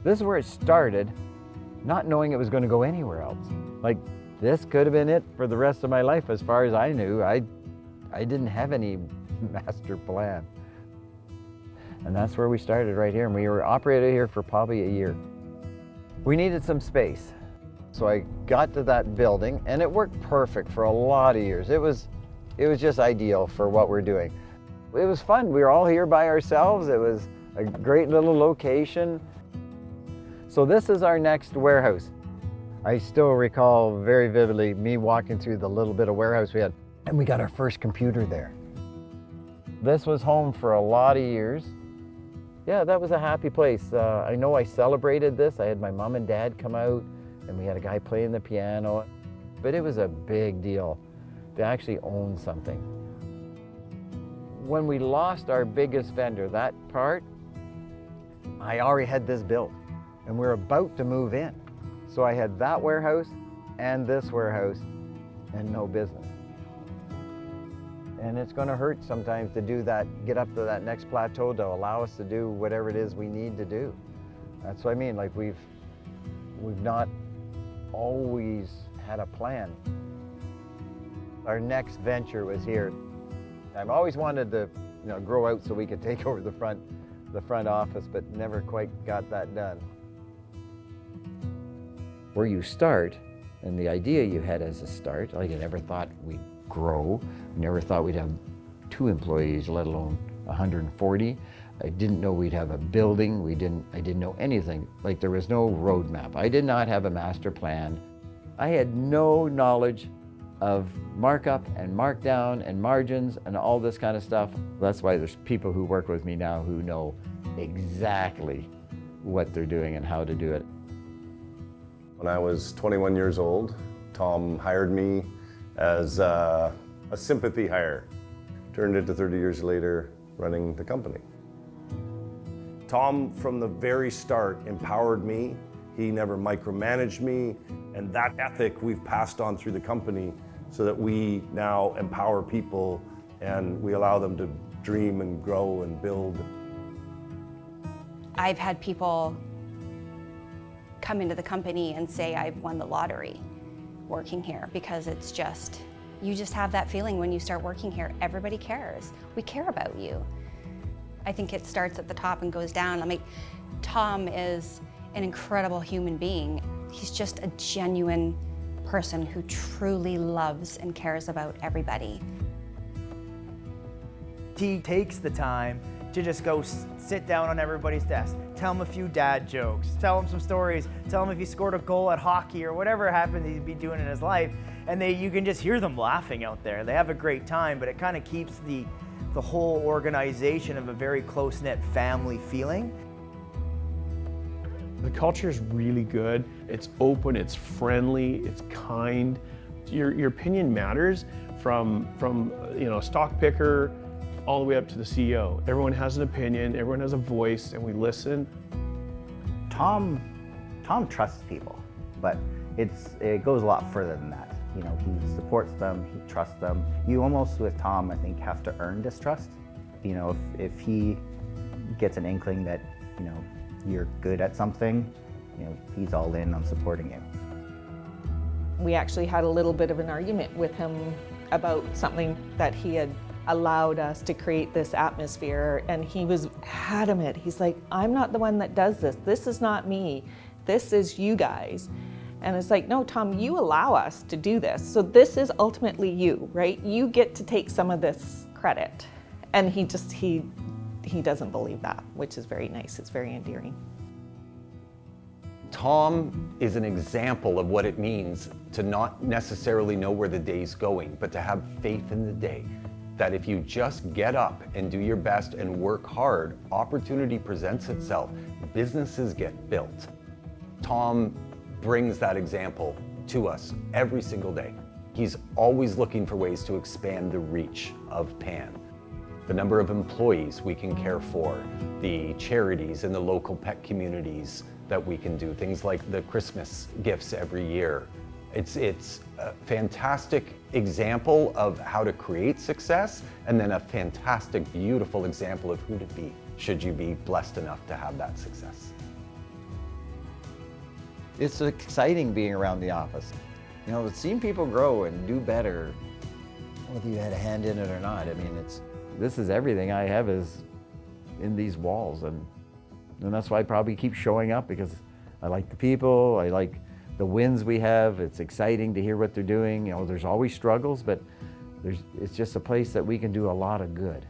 This is where it started, not knowing it was going to go anywhere else. Like, this could have been it for the rest of my life as far as I knew. I didn't have any master plan. And that's where we started, right here. And we were operated here for probably a year. We needed some space. So I got to that building, and it worked perfect for a lot of years. It was just ideal for what we're doing. It was fun. We were all here by ourselves. It was a great little location. So this is our next warehouse. I still recall very vividly me walking through the little bit of warehouse we had, and we got our first computer there. This was home for a lot of years. Yeah, that was a happy place. I know I celebrated this. I had my mom and dad come out, and we had a guy playing the piano. But it was a big deal to actually own something. When we lost our biggest vendor, that part, I already had this built, and we were about to move in. So I had that warehouse and this warehouse and no business. And it's going to hurt sometimes to do that, get up to that next plateau to allow us to do whatever it is we need to do. That's what I mean, like we've not always had a plan. Our next venture was here. I've always wanted to, grow out so we could take over the front office, but never quite got that done. Where you start, and the idea you had as a start, like I never thought we'd grow. We never thought we'd have 2 employees, let alone 140. I didn't know we'd have a building. I didn't know anything. Like, there was no roadmap. I did not have a master plan. I had no knowledge of markup and markdown and margins and all this kind of stuff. That's why there's people who work with me now who know exactly what they're doing and how to do it. When I was 21 years old, Tom hired me as a sympathy hire. Turned into 30 years later running the company. Tom, from the very start, empowered me. He never micromanaged me, and that ethic we've passed on through the company so that we now empower people and we allow them to dream and grow and build. I've had people come into the company and say I've won the lottery working here, because it's just, you just have that feeling when you start working here. Everybody cares. We care about you. I think it starts at the top and goes down. I mean, Tom is an incredible human being. He's just a genuine person who truly loves and cares about everybody. He takes the time to just go sit down on everybody's desk, tell them a few dad jokes, tell them some stories, tell them if he scored a goal at hockey or whatever happened he'd be doing in his life, and you can just hear them laughing out there. They have a great time, but it kind of keeps the whole organization of a very close-knit family feeling. The culture is really good. It's open, it's friendly, it's kind. Your opinion matters from stock picker all the way up to the CEO. Everyone has an opinion, everyone has a voice, and we listen. Tom trusts people, but it goes a lot further than that. He supports them, he trusts them. You almost, with Tom, I think, have to earn distrust. If he gets an inkling that, you're good at something, he's all in on supporting you. We actually had a little bit of an argument with him about something that he had allowed us to create this atmosphere, and he was adamant. He's like, I'm not the one that does this. This is not me. This is you guys. And it's like, no, Tom, you allow us to do this. So this is ultimately you, right? You get to take some of this credit. And he doesn't believe that, which is very nice. It's very endearing. Tom is an example of what it means to not necessarily know where the day's going, but to have faith in the day. That if you just get up and do your best and work hard, opportunity presents itself, businesses get built. Tom brings that example to us every single day. He's always looking for ways to expand the reach of PAN. The number of employees we can care for, the charities in the local pet communities that we can do, things like the Christmas gifts every year. It's a fantastic example of how to create success, and then a fantastic, beautiful example of who to be, should you be blessed enough to have that success. It's exciting being around the office. You know, seeing people grow and do better, whether you had a hand in it or not. I mean, this is everything I have is in these walls, and that's why I probably keep showing up, because I like the people, I like the wins we have. It's exciting to hear what they're doing. You know, there's always struggles, but it's just a place that we can do a lot of good.